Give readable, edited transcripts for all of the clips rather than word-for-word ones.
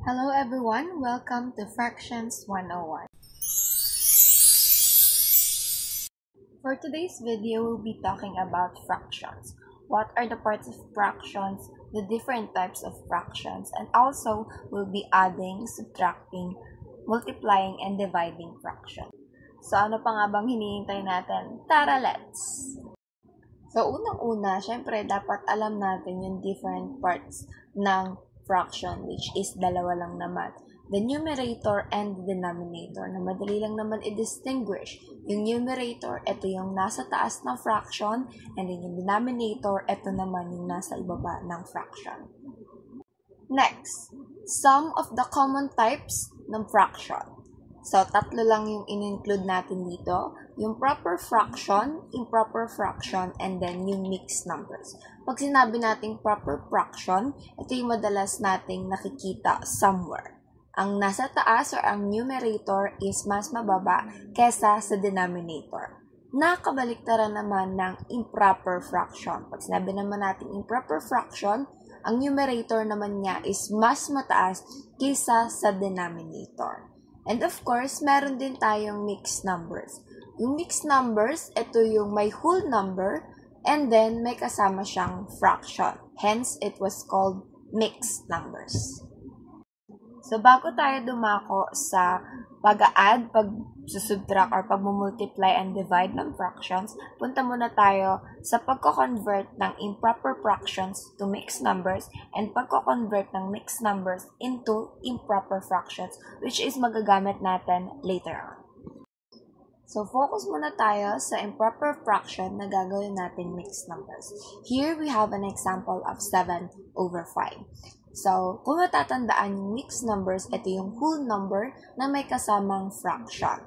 Hello everyone, welcome to Fractions 101. For today's video, we'll be talking about fractions. What are the parts of fractions, the different types of fractions, and also we'll be adding, subtracting, multiplying, and dividing fractions. So ano pa nga bang hinihintay natin? Tara, let's! So unang-una, syempre dapat alam natin yung different parts ng fraction, which is dalawa lang naman. The numerator and the denominator, na madali lang naman i-distinguish. Yung numerator, ito yung nasa taas ng fraction, and then yung denominator, ito naman yung nasa ibaba ng fraction. Next, sum of the common types ng fraction. So, tatlo lang yung in-include natin dito. Yung proper fraction, improper fraction, and then yung mixed numbers. Pag sinabi nating proper fraction, ito yung madalas nating nakikita somewhere. Ang nasa taas or ang numerator is mas mababa kesa sa denominator. Nakabaliktaran naman ng improper fraction. Pag sinabi naman natin improper fraction, ang numerator naman niya is mas mataas kesa sa denominator. And of course, meron din tayong mixed numbers. Yung mixed numbers, ito yung may whole number and then may kasama siyang fraction. Hence, it was called mixed numbers. So, bago tayo dumako sa pag-add, pag-subtract, or pag-multiply and divide ng fractions, punta muna tayo sa pagko-convert ng improper fractions to mixed numbers and pagko-convert ng mixed numbers into improper fractions, which is magagamit natin later on. So, focus muna tayo sa improper fraction na gagawin natin mixed numbers. Here, we have an example of 7/5. So, kung matatandaan yung mixed numbers, ito yung whole number na may kasamang fraction.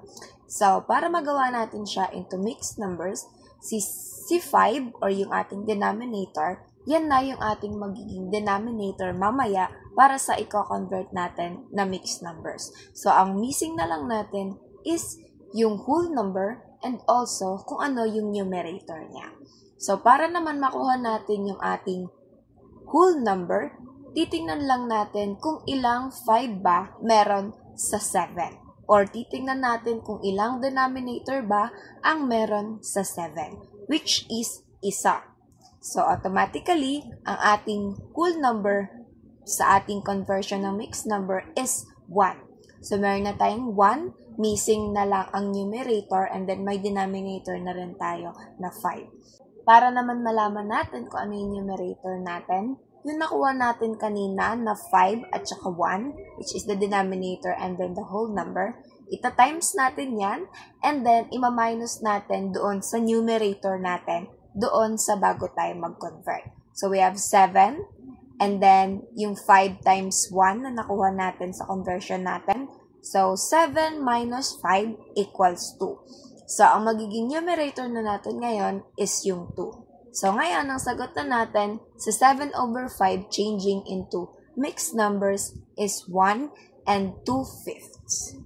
So, para magawa natin siya into mixed numbers, si 5 or yung ating denominator, yan na yung ating magiging denominator mamaya para sa i-convert natin na mixed numbers. So, ang missing na lang natin is yung whole number and also kung ano yung numerator niya. So, para naman makuha natin yung ating whole number, titingnan lang natin kung ilang 5 ba meron sa 7. Or titingnan natin kung ilang denominator ba ang meron sa 7, which is isa. So, automatically, ang ating whole number sa ating conversion ng mixed number is 1. So, meron na tayong 1, missing na lang ang numerator, and then may denominator na rin tayo na 5. Para naman malaman natin kung ano yung numerator natin, yung nakuha natin kanina na 5 at saka 1, which is the denominator and then the whole number, ita-times natin yan, and then ima-minus natin doon sa numerator natin, doon sa bago tayo mag-convert. So, we have 7, and then yung 5 times 1 na nakuha natin sa conversion natin. So, 7 minus 5 equals 2. So, ang magiging numerator na natin ngayon is yung 2. So, ngayon, ang sagot na natin sa 7/5 changing into mixed numbers is 1 and 2/5.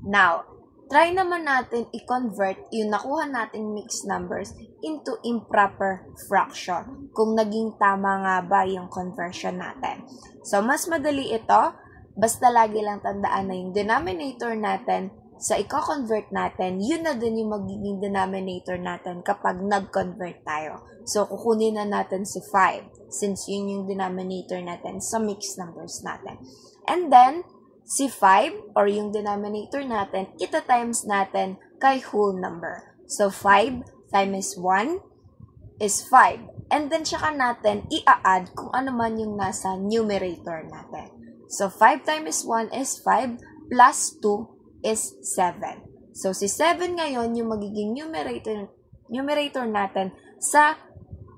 Now, try naman natin i-convert yung nakuha natin mixed numbers into improper fraction. Kung naging tama nga ba yung conversion natin. So, mas madali ito. Basta lagi lang tandaan na yung denominator natin sa i-convert natin, yun na din yung magiging denominator natin kapag nag-convert tayo. So, kukunin na natin si 5 since yun yung denominator natin sa mixed numbers natin. And then, si 5 or yung denominator natin, ita-times natin kay whole number. So, 5 times 1 is 5. And then, saka natin i-add kung ano man yung nasa numerator natin. So, 5 times 1 is 5 plus 2 is 7. So, si 7 ngayon yung magiging numerator natin sa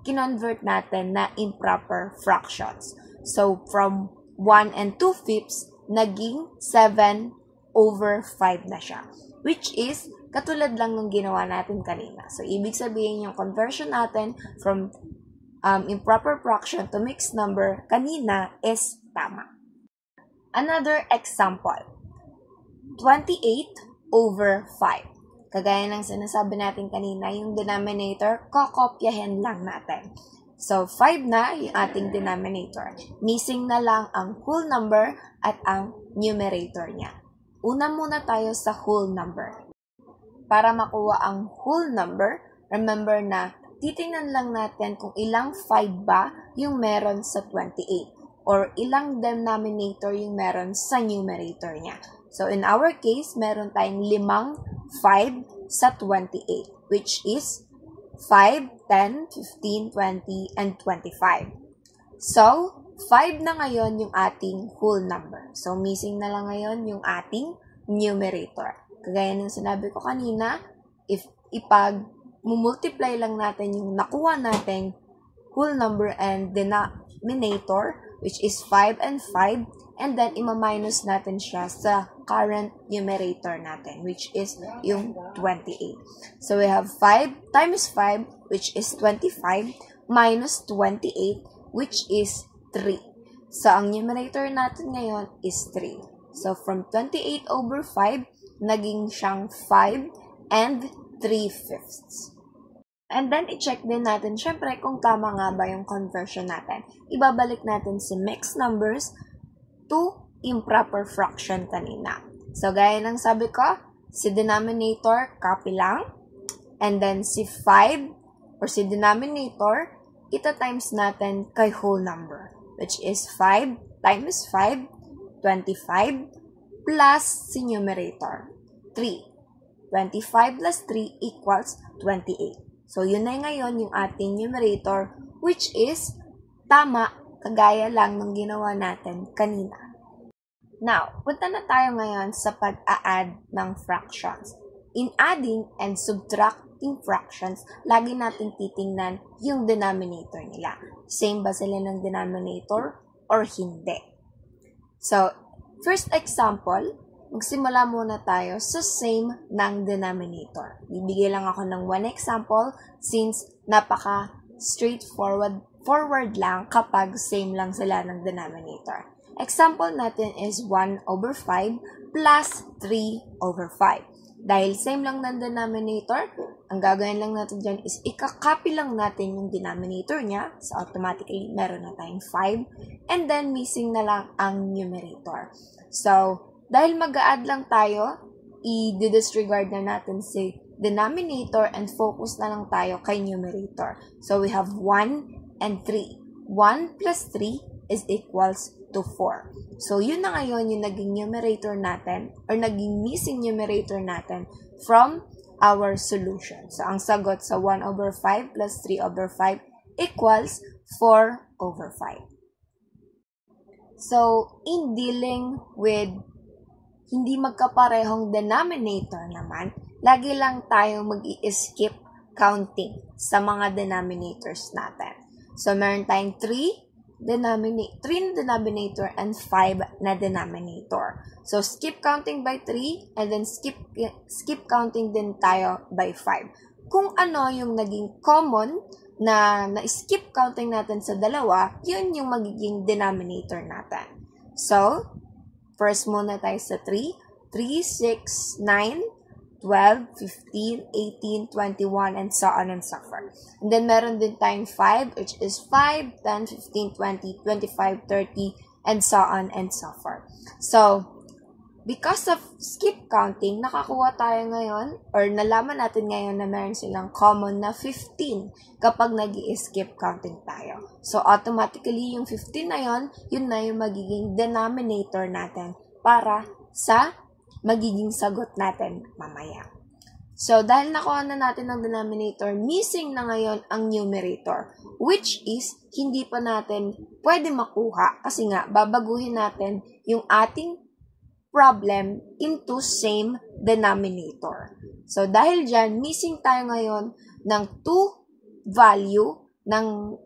kinonvert natin na improper fractions. So, from 1 and 2/5, naging 7/5 na siya. Which is, katulad lang ng ginawa natin kanina. So, ibig sabihin yung conversion natin from improper fraction to mixed number kanina is tama. Another example. 28/5. Kagaya ng sinasabi natin kanina, yung denominator, kokopyahin lang natin. So, 5 na yung ating denominator. Missing na lang ang whole number at ang numerator niya. Una muna tayo sa whole number. Para makuha ang whole number, remember na titingnan lang natin kung ilang 5 ba yung meron sa 28 or ilang denominator yung meron sa numerator niya. So, in our case, meron tayong 5 sa 28, which is 5, 10, 15, 20, and 25. So, 5 na ngayon yung ating whole number. So, missing na lang ngayon yung ating numerator. Kagaya ng sinabi ko kanina, if ipag-multiply lang natin yung nakuha nating whole number and denominator, which is 5 and 5, and then ima-minus natin siya sa current numerator natin, which is yung 28. So, we have 5 times 5, which is 25, minus 28, which is 3. So, ang numerator natin ngayon is 3. So, from 28 over 5, naging siyang 5 and 3/5. And then, i-check din natin, syempre, kung tama nga ba yung conversion natin. Ibabalik natin si mixed numbers to improper fraction kanina. So, gaya ng sabi ko, si denominator, copy lang. And then, si 5 or si denominator, ita-times natin kay whole number, which is 5 times 5, 25, plus si numerator, 3. 25 plus 3 equals 28. So, yun na ngayon yung ating numerator, which is tama, kagaya lang ng ginawa natin kanina. Now, punta na tayo ngayon sa pag-a-add ng fractions. In adding and subtracting fractions, lagi natin titingnan yung denominator nila. Same ba sila ng denominator or hindi? So, first example, magsimula muna tayo sa same ng denominator. Bibigay lang ako ng one example since napaka-straightforward lang kapag same lang sila ng denominator. Example natin is 1 over 5 plus 3 over 5. Dahil same lang ng denominator, ang gagawin lang natin dyan is ikakopy lang natin yung denominator niya. So, automatically, meron na tayong 5. And then, missing na lang ang numerator. So, dahil mag-a-add lang tayo, i-disregard na natin si denominator and focus na lang tayo kay numerator. So, we have 1 and 3. 1 plus 3 is equals to 4. So, yun na ngayon yung naging numerator natin or naging missing numerator natin from our solution. So, ang sagot sa 1 over 5 plus 3 over 5 equals 4 over 5. So, in dealing with hindi magkaparehong denominator naman, lagi lang tayo mag-i-skip counting sa mga denominators natin. So, meron tayong 3 na denominator and 5 na denominator. So, skip counting by 3 and then skip counting din tayo by 5. Kung ano yung naging common na skip counting natin sa dalawa, yun yung magiging denominator natin. So, first muna tayo sa 3. 3, 6, 9, 12, 15, 18, 21, and so on and so forth. And then, meron din tayong 5, which is 5, 10, 15, 20, 25, 30, and so on and so forth. So, because of skip counting, nakakuha tayo ngayon, or nalaman natin ngayon na meron silang common na 15 kapag nag-i-skip counting tayo. So, automatically, yung 15 na yun na yung magiging denominator natin para sa magiging sagot natin mamaya. So, dahil nakuha na natin ang denominator, missing na ngayon ang numerator, which is hindi pa natin pwede makuha kasi nga babaguhin natin yung ating problem into same denominator. So, dahil dyan, missing tayo ngayon ng 2 value ng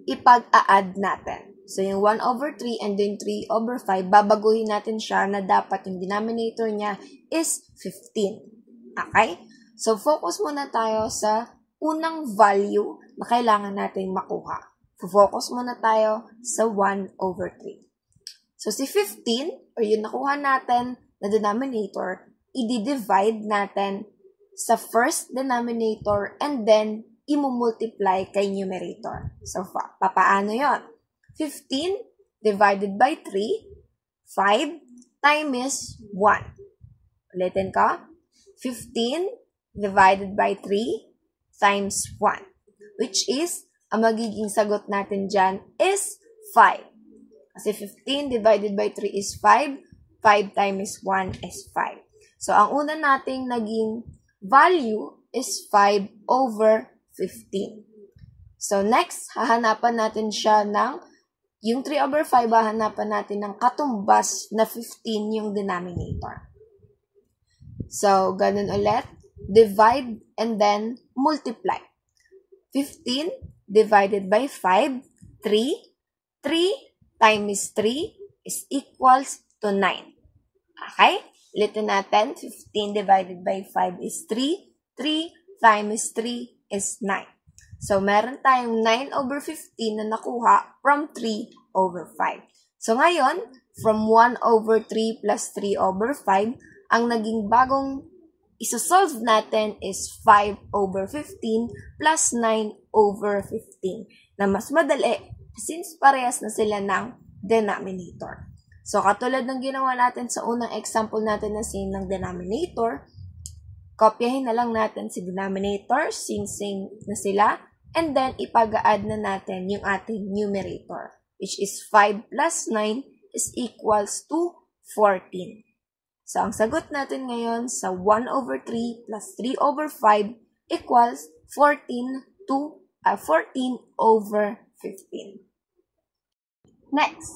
ipag-a-add natin. So, yung 1 over 3 and then 3 over 5, babaguhin natin siya na dapat yung denominator niya is 15. Okay? So, focus muna tayo sa unang value na kailangan natin makuha. Focus muna tayo sa 1 over 3. So, si 15, or yung nakuha natin na denominator, i-divide natin sa first denominator and then imumultiply kay numerator. So, papaano yon? 15 divided by 3, 5 times 1. Ulitin ko. 15 divided by 3 times 1. Which is, ang magiging sagot natin dyan is 5. Kasi 15 divided by 3 is 5. 5 times 1 is 5. So, ang una nating naging value is 5 over 15. So, next, hahanapan natin siya ng, yung 3 over 5, hahanapan natin ng katumbas na 15 yung denominator. So, ganun ulit. Divide and then multiply. 15 divided by 5, 3. 3 times 3 is equals to 9. Okay? Ulitin natin. 15 divided by 5 is 3. 3 times 3 is 9. So, meron tayong 9 over 15 na nakuha from 3 over 5. So, ngayon, from 1 over 3 plus 3 over 5, ang naging bagong isosolve natin is 5 over 15 plus 9 over 15. Na mas madali since parehas na sila ng denominator. So, katulad ng ginawa natin sa unang example natin na same ng denominator, kopyahin na lang natin si denominator since same na sila, and then ipag-add na natin yung ating numerator, which is 5 plus 9 is equals to 14. So, ang sagot natin ngayon sa 1 over 3 plus 3 over 5 equals 14 over 15. Next,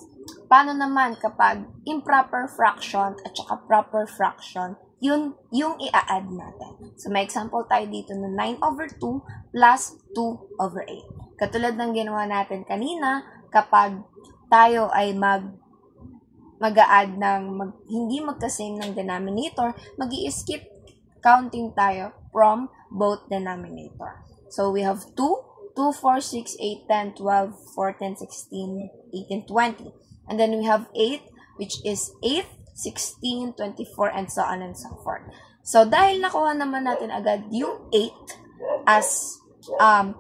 paano naman kapag improper fraction at saka proper fraction, yun yung i-add natin. So, may example tayo dito na 9 over 2 plus 2 over 8. Katulad ng ginawa natin kanina, kapag tayo ay mag-a-add ng hindi magkasame ng denominator, mag-i-skip counting tayo from both denominator. So, we have 2, 2, 4, 6, 8, 10, 12, 14, 16, 18, 20. And then we have 8, which is 8, 16, 24, and so on and so forth. So, dahil nakuha naman natin agad yung 8 as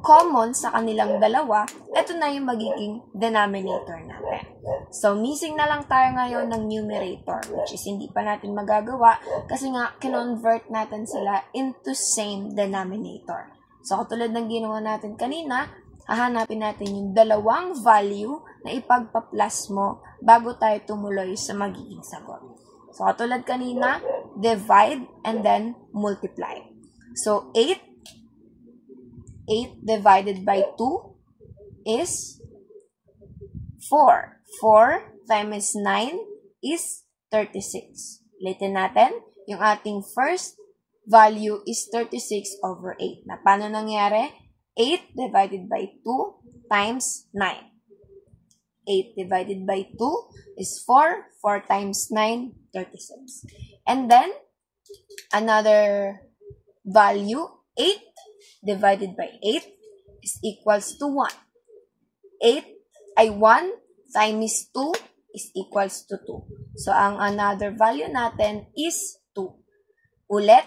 common sa kanilang dalawa, ito na yung magiging denominator natin. So, missing na lang tayo ngayon ng numerator, which is hindi pa natin magagawa kasi nga, kinonvert natin sila into same denominator. So, katulad ng ginawa natin kanina, hahanapin natin yung dalawang value na ipagpa-plus mo bago tayo tumuloy sa magiging sagot. So, katulad kanina, divide and then multiply. So, 8 divided by 2 is 4. 4 times 9 is 36. Ulitin natin, yung ating first value is 36 over 8. Na paano nangyari? 8 divided by 2 times 9. 8 divided by 2 is 4. 4 times 9, 36. And then, another value, 8 divided by 8 is equals to 1. 1 times 2 is equals to 2. So, ang another value natin is 2. Ulit,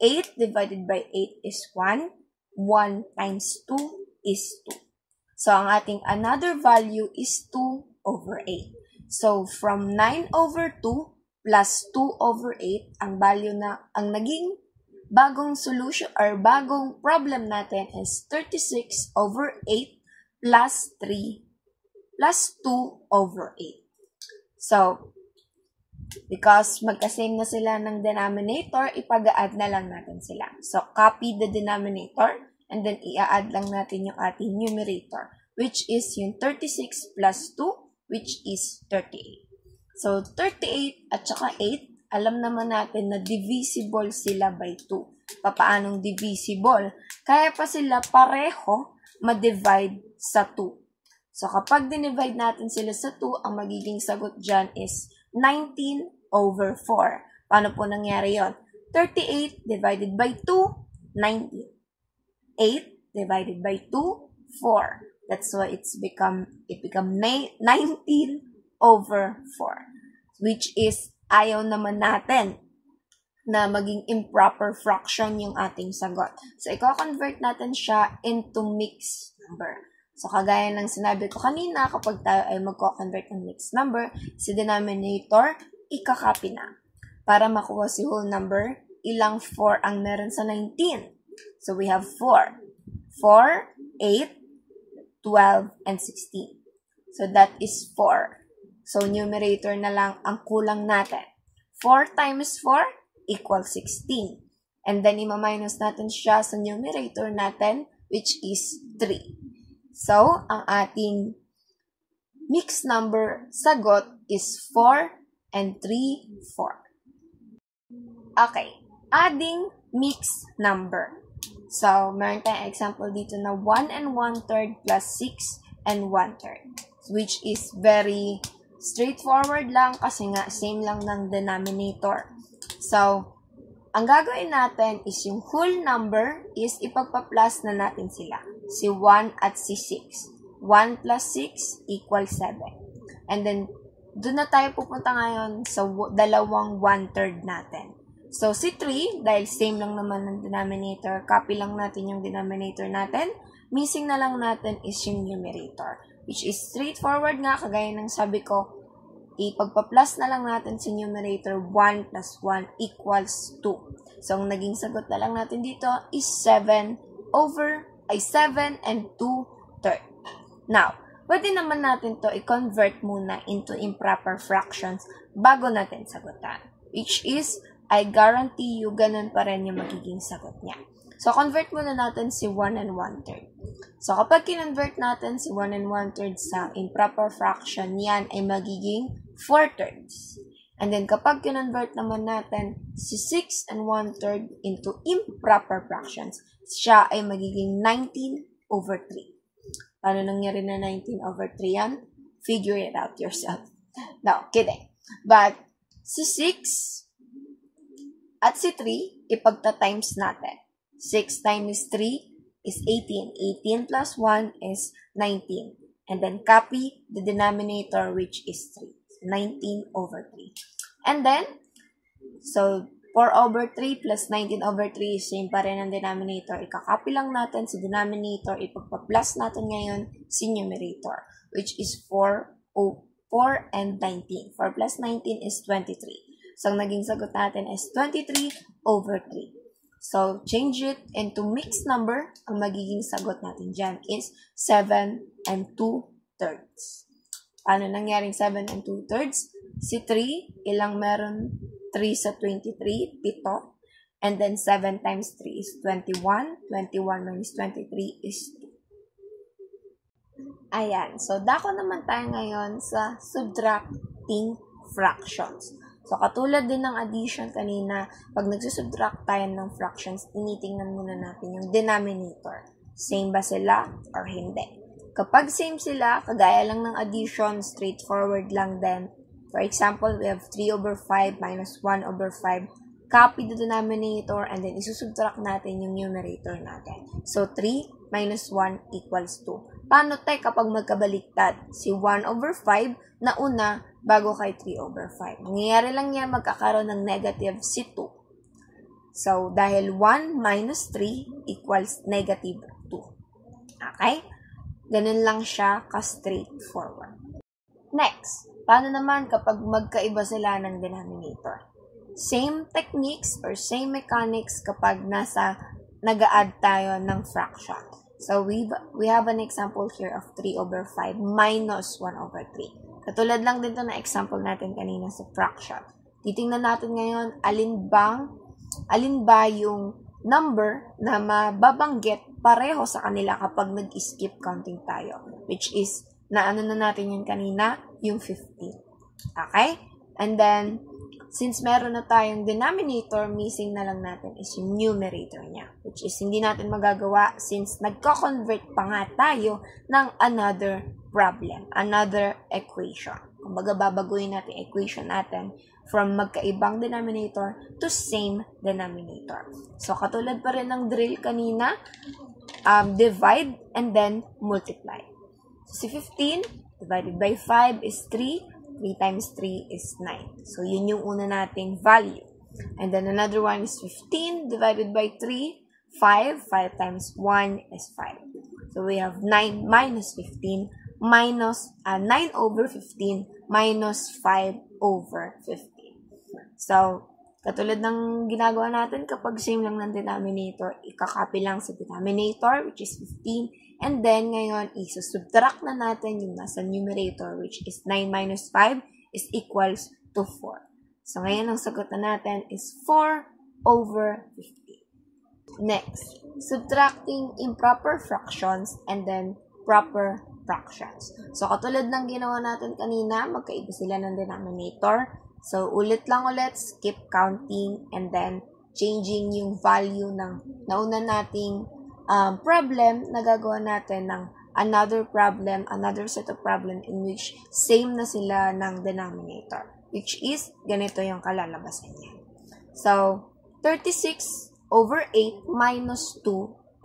8 divided by 8 is 1. 1 times 2 is 2. So, ang ating another value is 2 over 8. So, from 9 over 2 plus 2 over 8, ang value na, ang naging bagong solution or bagong problem natin is 36 over 8 plus 3 plus 2 over 8. So, because magkasame na sila ng denominator, ipag-add na lang natin sila. So, copy the denominator and then i-add lang natin yung ating numerator, which is yung 36 plus 2, which is 38. So, 38 at saka 8, alam naman natin na divisible sila by 2. Papaanong divisible? Kaya pa sila pareho ma-divide sa 2. So, kapag dinivide natin sila sa 2, ang magiging sagot dyan is 19 over 4. Paano po nangyari yon? 38 divided by 2, 19. 8 divided by 2, 4. That's why it become 19 over 4. Which is, ayaw naman natin na maging improper fraction yung ating sagot. So, i-convert natin siya into mixed number. So, kagaya ng sinabi ko kanina, kapag tayo ay mag-convert ng mixed number, si denominator, ikakopy na. Para makuha si whole number, ilang 4 ang meron sa 19? So, we have 4. 4, 8, 12, and 16. So, that is 4. So, numerator na lang ang kulang natin. 4 times 4 equals 16. And then, ima-minus natin siya sa numerator natin, which is 3. So, ang ating mixed number sagot is 4 and 3, 4. Okay, adding mixed number. So, meron tayong example dito na 1 and 1/3 plus 6 and 1/3, which is very straightforward lang kasi nga same lang ng denominator. So, ang gagawin natin is yung whole number is ipagpa-plus na natin sila. Si 1 at si 6. 1 plus 6 equals 7. And then, doon na tayo pupunta ngayon sa dalawang 1/3 natin. So, si 3, dahil same lang naman ng denominator, copy lang natin yung denominator natin. Missing na lang natin is yung numerator, which is straightforward nga, kagaya ng sabi ko, ipagpa-plus na lang natin sa numerator, 1 plus 1 equals 2. So, ang naging sagot na lang natin dito is 7 and 2/3. Now, pwede naman natin to i-convert muna into improper fractions bago natin sagutan. Which is, I guarantee you, ganun pa rin yung magiging sagot niya. So, convert muna natin si 1 and 1/3. So, kapag kinonvert natin si 1 and 1/3 sa improper fraction, yan ay magiging 4/3. And then, kapag kinonvert naman natin si 6 and 1/3 into improper fractions, siya ay magiging 19/3. Paano nangyari na 19/3 yan? Figure it out yourself. No, kidding. But, si 6 at si 3, ipagta-times natin. 6 times 3 is 18. 18 plus 1 is 19. And then, copy the denominator, which is 3. 19/3. And then, so, 4/3 plus 19/3 is same pa rin ang denominator. Ikakopy lang natin si denominator, ipagpa-plus natin ngayon si numerator, which is 4 and 19. 4 plus 19 is 23. So, ang naging sagot natin is 23/3. So, change it into mixed number. Ang magiging sagot natin dyan is 7 and 2/3. Paano nangyaring 7 and 2/3? Si 3, ilang meron 3 sa 23? 7. And then 7 times 3 is 21. 21 minus 23 is 2. Ayan. So, dako naman tayo ngayon sa subtracting fractions. So, katulad din ng addition kanina, pag nagsusubtract tayo ng fractions, tinitingnan muna natin yung denominator. Same ba sila or hindi? Kapag same sila, kagaya lang ng addition, straightforward lang din. For example, we have 3/5 minus 1/5. Copy the denominator and then isusubtract natin yung numerator natin. So, 3 minus 1 equals 2. Paano tayo kapag magkabaliktad? Si 1/5 na una bago kay 3/5. Nangyayari lang yan, magkakaroon ng negative si 2. So, dahil 1 minus 3 equals negative 2. Okay? Ganun lang siya ka-straightforward. Next, paano naman kapag magkaiba sila ng denominator? Same techniques or same mechanics kapag nag-a-add tayo ng fraction. So, we have an example here of 3/5 minus 1/3. Katulad lang din to na example natin kanina sa fraction. Titingnan natin ngayon, alin ba yung number na mababanggit pareho sa kanila kapag nag-skip counting tayo. Which is, naano na natin yun kanina, yung 15. Okay? And then, since meron na tayong denominator, missing na lang natin is yung numerator niya. Which is, hindi natin magagawa since nagko-convert pa nga tayo ng another problem, another equation. Kumbaga, babaguhin natin equation natin from magkaibang denominator to same denominator. So, katulad pa rin ng drill kanina, divide and then multiply. So, si 15 divided by 5 is 3. 3 times 3 is 9. So, yun yung una nating value. And then another one is 15 divided by 3, 5. 5 times 1 is 5. So we have 9 minus 15 minus 9 over 15 minus 5 over 15. So, katulad ng ginagawa natin kapag same lang ng denominator, ikakopy lang sa denominator, which is 15. And then, ngayon, isusubtract na natin yung nasa numerator, which is 9 minus 5 is equals to 4. So, ngayon, ang sagot na natin is 4 over 15. Next, subtracting improper fractions and then proper fractions. So, katulad ng ginawa natin kanina, magkaiba sila ng denominator. So, ulit lang ulit, skip counting, and then changing yung value ng nauna nating problem na gagawa natin ng another problem, another set of problem in which same na sila ng denominator, which is ganito yung kalalabasan niya. So, 36 over 8 minus 2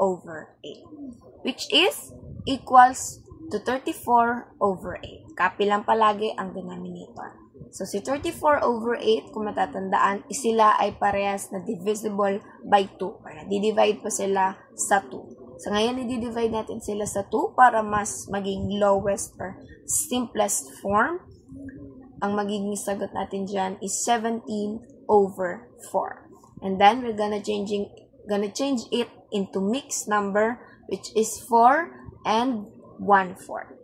over 8, which is equals to 34 over 8. Copy lang palagi ang denominator. So, si 34 over 8, kung matatandaan, sila ay parehas na divisible by 2. Or na-divide pa sila sa 2. So, ngayon, i-divide natin sila sa 2 para mas maging lowest or simplest form. Ang magiging sagot natin dyan is 17 over 4. And then, we're gonna change it into mixed number, which is 4 and 1/4.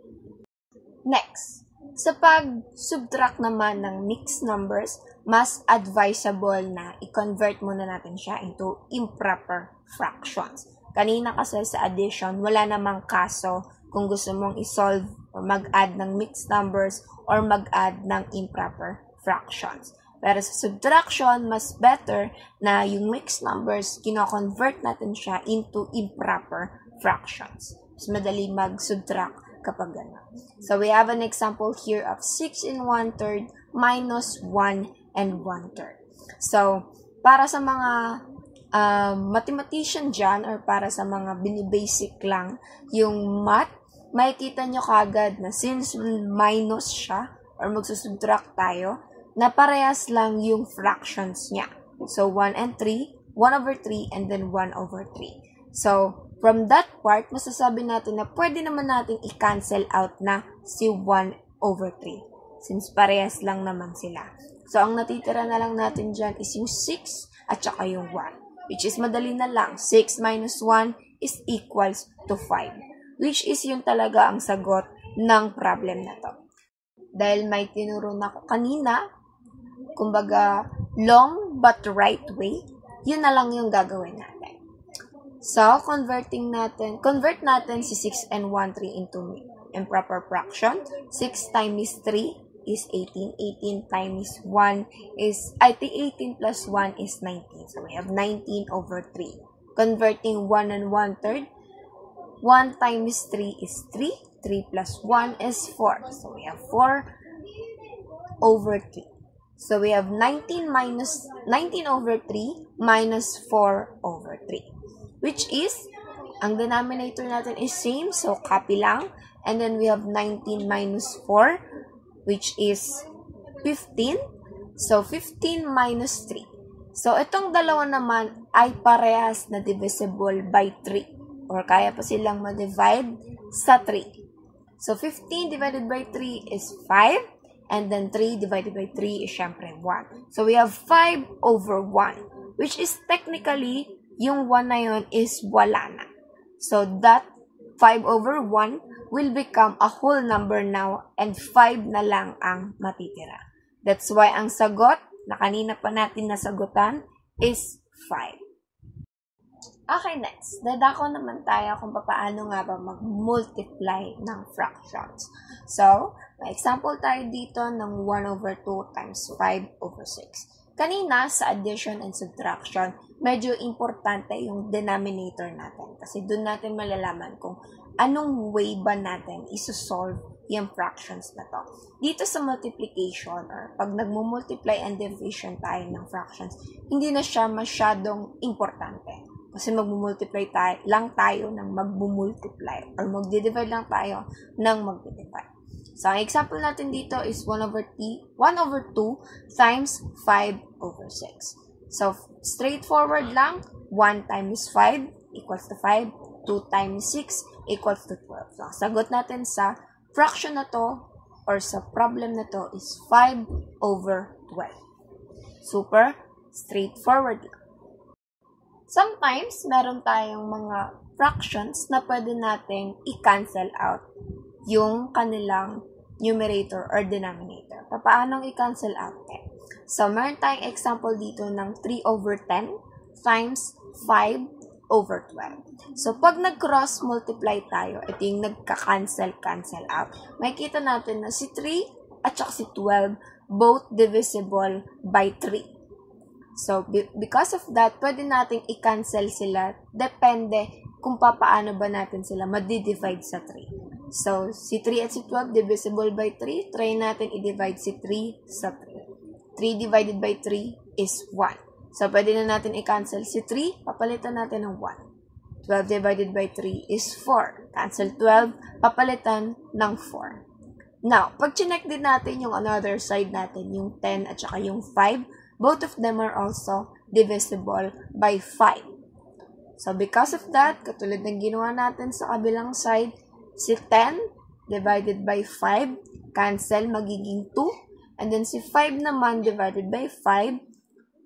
Next, sa pag-subtract naman ng mixed numbers, mas advisable na i-convert muna natin siya into improper fractions. Kanina kasi sa addition, wala namang kaso kung gusto mong i-solve or mag-add ng mixed numbers or mag-add ng improper fractions. Pero sa subtraction, mas better na yung mixed numbers, kino-convert natin siya into improper fractions. Mas madali mag-subtract kapag gano'n. So, we have an example here of 6 1/3 minus 1 1/3. So, para sa mga mathematician dyan or para sa mga binibasic lang yung math, makikita nyo kagad na since minus siya or magsusubtract tayo, na parehas lang yung fractions niya. So, 1 and 3, 1 over 3, and then 1 over 3. So, from that part, masasabi natin na pwede naman natin i-cancel out na si 1 over 3. Since parehas lang naman sila. So, ang natitira na lang natin dyan is yung 6 at saka yung 1. Which is madali na lang. 6 minus 1 is equals to 5. Which is yun talaga ang sagot ng problem na to. Dahil may tinuro na ko kanina, kumbaga, long but right way, yun na lang yung gagawin natin. So, convert natin si 6 and 1/3 into improper fraction. 6 times 3 is 18. 18 times 1 is, 18 plus 1 is 19. So, we have 19 over 3. Converting 1 and 1/3, 1 times 3 is 3. 3 plus 1 is 4. So, we have 4 over 3. So, we have 19 over 3 minus 4 over 3. Which is, ang denominator natin is same, so copy lang. And then we have 19 minus 4, which is 15. So, 15 minus 3. So, itong dalawa naman ay parehas na divisible by 3. Or kaya pa silang ma-divide sa 3. So, 15 divided by 3 is 5. And then 3 divided by 3 is syempre 1. So, we have 5 over 1. Which is technically, yung 1 na yun is wala na. So, that 5 over 1 will become a whole number now and 5 na lang ang matitira. That's why ang sagot na kanina pa natin nasagutan is 5. Okay, next. Dadako naman tayo kung paano nga ba mag-multiply ng fractions. So, may example tayo dito ng 1 over 2 times 5 over 6. Kanina, sa addition and subtraction, medyo importante yung denominator natin. Kasi doon natin malalaman kung anong way ba natin isosolve yung fractions na to. Dito sa multiplication, or pag nagmumultiply and division tayo ng fractions, hindi na siya masyadong importante. Kasi magmumultiply lang tayo ng magmumultiply, or magdi-divide lang tayo ng magdi-divide. So, ang example natin dito is 1 over 2 times 5 over 6. So, straightforward lang, 1 times 5 equals to 5, 2 times 6 equals to 12. So, ang sagot natin sa fraction na to or sa problem na to is 5 over 12. Super straightforward lang. Sometimes, meron tayong mga fractions na pwede nating i-cancel out yung kanilang numerator or denominator. Paano i-cancel out? So, meron tayong example dito ng 3 over 10 times 5 over 12. So, pag nag-cross multiply tayo, ito yung nagka-cancel out. Makikita natin na si 3 at saka si 12, both divisible by 3. So, because of that, pwede nating i-cancel sila. Depende kung paano ba natin sila madi-divide sa 3. So, si 3 at si 12 divisible by 3. Try natin i-divide si 3 sa 3. 3 divided by 3 is 1. So, pwede na natin i-cancel si 3. Papalitan natin ng 1. 12 divided by 3 is 4. Cancel 12. Papalitan ng 4. Now, pag chinek din natin yung another side natin, yung 10 at saka yung 5, both of them are also divisible by 5. So, because of that, katulad ng ginawa natin sa kabilang side, si 10 divided by 5, cancel, magiging 2. And then, si 5 naman divided by 5,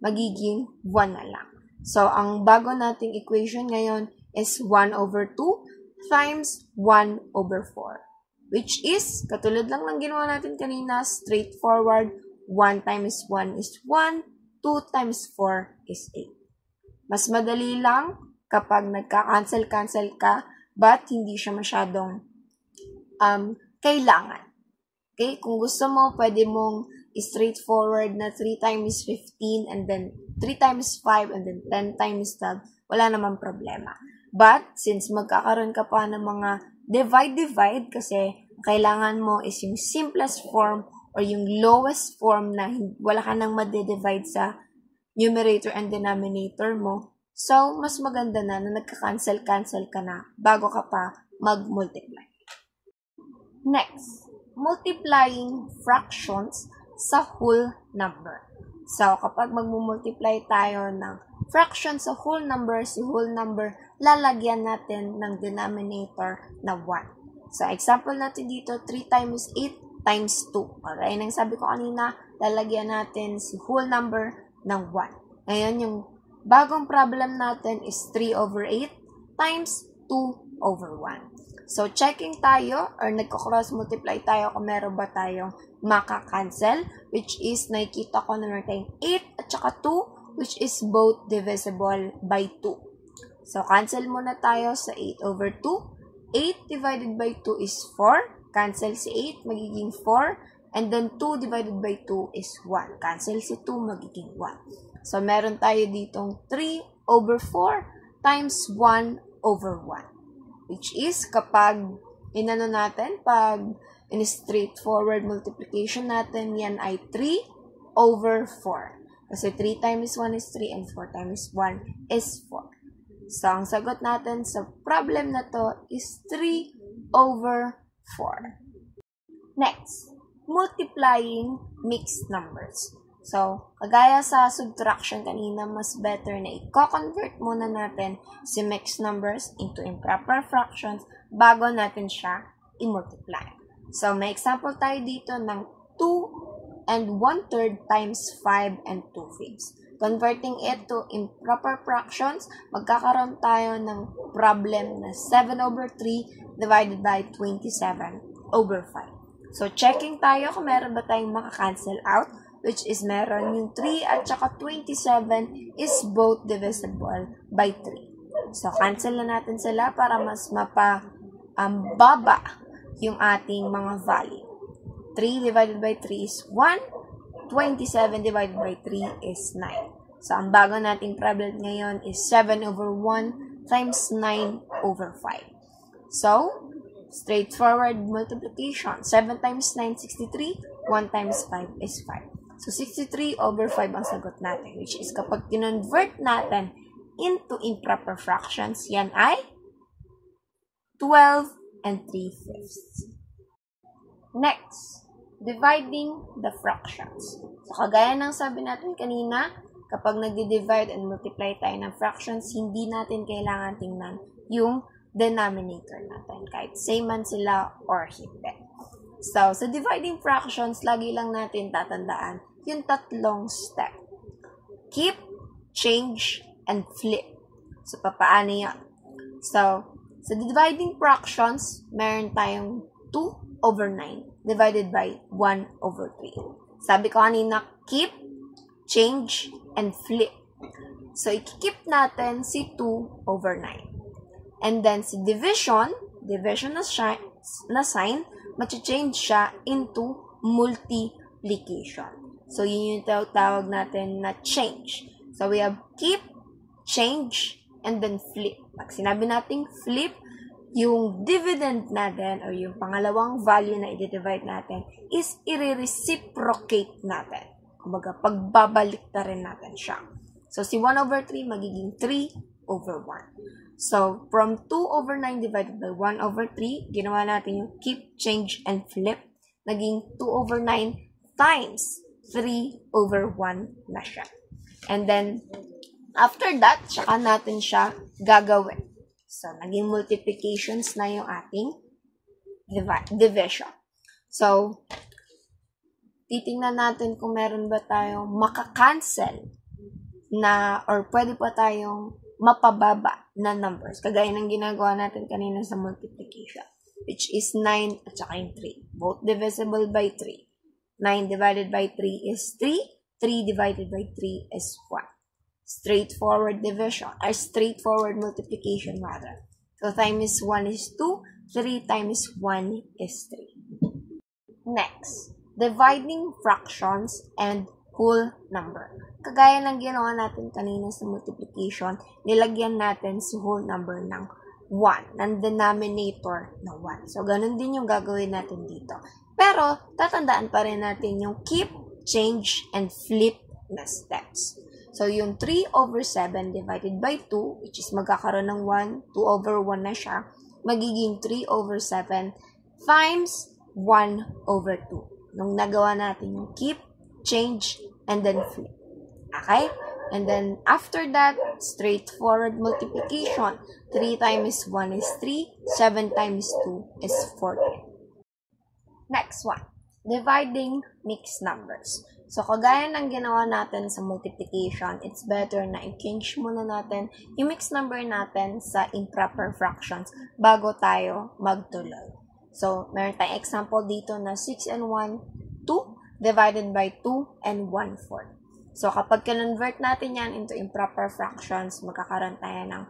magiging 1 na lang. So, ang bago nating equation ngayon is 1 over 2 times 1 over 4. Which is, katulad lang ng ginawa natin kanina, straightforward, 1 times 1 is 1, 2 times 4 is 8. Mas madali lang kapag nagka-cancel ka, but hindi siya masyadong kailangan. Okay? Kung gusto mo, pwede mong straightforward na 3 times 15 and then 3 times 5 and then 10 times 12. Wala naman problema. But, since magkakaroon ka pa ng mga divide, kasi kailangan mo is yung simplest form or yung lowest form na wala ka nang madidivide sa numerator and denominator mo. So, mas maganda na nagka-cancel ka na bago ka pa mag-multiply. Next, multiplying fractions sa whole number. So, kapag magmumultiply tayo ng fraction sa whole number, si whole number, lalagyan natin ng denominator na 1. So, example natin dito, 3 times 8 times 2. Alright, nang sabi ko kanina, lalagyan natin si whole number ng 1. Ngayon, yung bagong problem natin is 3 over 8 times 2 over 1. So, checking tayo or nagko-cross multiply tayo kung meron ba tayong maka-cancel, which is nakikita ko na meron tayong 8 at saka 2, which is both divisible by 2. So, cancel muna tayo sa 8 over 2. 8 divided by 2 is 4. Cancel si 8, magiging 4. And then 2 divided by 2 is 1. Cancel si 2, magiging 1. So, meron tayo ditong 3 over 4 times 1 over 1. Which is, kapag inano natin, pag in straightforward multiplication natin, yan ay 3 over 4. Kasi 3 times 1 is 3 and 4 times 1 is 4. So, ang sagot natin sa problem na to is 3 over 4. Next, multiplying mixed numbers. So, kagaya sa subtraction kanina, mas better na i-convert muna natin si mixed numbers into improper fractions bago natin siya i-multiply. So, may example tayo dito ng 2 and 1/3 times 5 and 2/5. Converting it to improper fractions, magkakaroon tayo ng problem na 7 over 3 divided by 27 over 5. So, checking tayo kung meron ba tayong maka-cancel out, which is meron yung 3 at saka 27 is both divisible by 3. So, cancel na natin sila para mas baba yung ating mga value. 3 divided by 3 is 1. 27 divided by 3 is 9. So, ang bago nating problem ngayon is 7 over 1 times 9 over 5. So, straightforward multiplication. 7 times 9, 63. 1 times 5 is 5. So, 63 over 5 ang sagot natin, which is kapag kinonvert natin into improper fractions, yan ay 12 and 3/5. Next, dividing the fractions. So, kagaya ng sabi natin kanina, kapag nag-divide and multiply tayo ng fractions, hindi natin kailangan tingnan yung denominator natin, kahit same man sila or hindi. So, sa dividing fractions, lagi lang natin tatandaan yung tatlong step. Keep, change, and flip. So, papaano yan? So, sa dividing fractions, meron tayong 2 over 9 divided by 1 over 3. Sabi ko kanina, keep, change, and flip. So, i-keep natin si 2 over 9. And then, si division na sign, machi-change siya into multiplication. So, yun yung tawag natin na change. So, we have keep, change, and then flip. Pag sinabi natin flip, yung dividend natin or yung pangalawang value na i-divide natin is i-reciprocate natin. Kumbaga, pagbabalik na rin natin siya. So, si 1 over 3 magiging 3 over 1. So, from 2 over 9 divided by 1 over 3, ginawa natin yung keep, change, and flip. Naging 2 over 9 times 3 over 1 na siya. And then, after that, saka natin siya gagawin. So, naging multiplications na yung ating division. So, titingnan natin kung meron ba tayong makakancel na or pwede pa tayong mapababa na numbers. Kagaya ng ginagawa natin kanina sa multiplication, which is 9 at saka yung 3. Both divisible by 3. 9 divided by 3 is 3. 3 divided by 3 is 1. Straightforward division, or straightforward multiplication rather. So, times 1 is 2, 3 times 1 is 3. Next, dividing fractions and whole number. Kagaya ng ginawa natin kanina sa multiplication, nilagyan natin si whole number ng 1, ng denominator na 1. So, ganun din yung gagawin natin dito. Pero, tatandaan pa rin natin yung keep, change, and flip na steps. So, yung 3 over 7 divided by 2, which is magkakaroon ng 1, 2 over 1 na siya, magiging 3 over 7 times 1 over 2. Nung nagawa natin yung keep, change, and then flip. Okay? And then, after that, straightforward multiplication. 3 times 1 is 3, 7 times 2 is 14. Next one, dividing mixed numbers. So, kagaya ng ginawa natin sa multiplication, it's better na i-change muna natin yung mixed number natin sa improper fractions bago tayo magtuloy. So, meron tayong example dito na 6 and 1, 2 divided by 2 and 1/4. So, kapag convert natin yan into improper fractions, magkakaroon tayo ng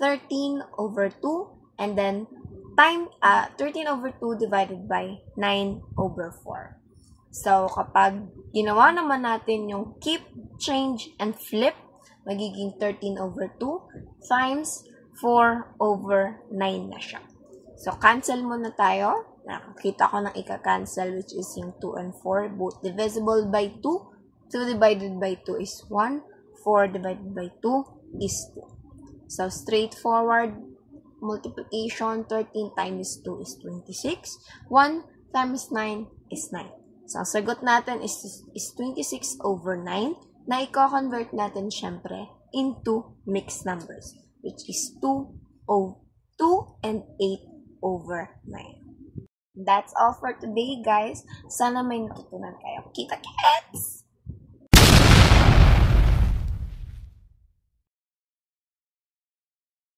13 over 2 and then 13 over 2 divided by 9 over 4. So, kapag ginawa naman natin yung keep, change, and flip, magiging 13 over 2 times 4 over 9 na siya. So, cancel muna tayo. Nakakita ko ng ika-cancel, which is yung 2 and 4, both divisible by 2. 2 divided by 2 is 1. 4 divided by 2 is 2. So, straightforward multiplication, 13 times 2 is 26. 1 times 9 is 9. So, ang sagot natin is 26 over 9 na i-convert natin syempre into mixed numbers, which is 2 and 8 over 9. That's all for today, guys. Sana may natutunan kayo. Kita-kits!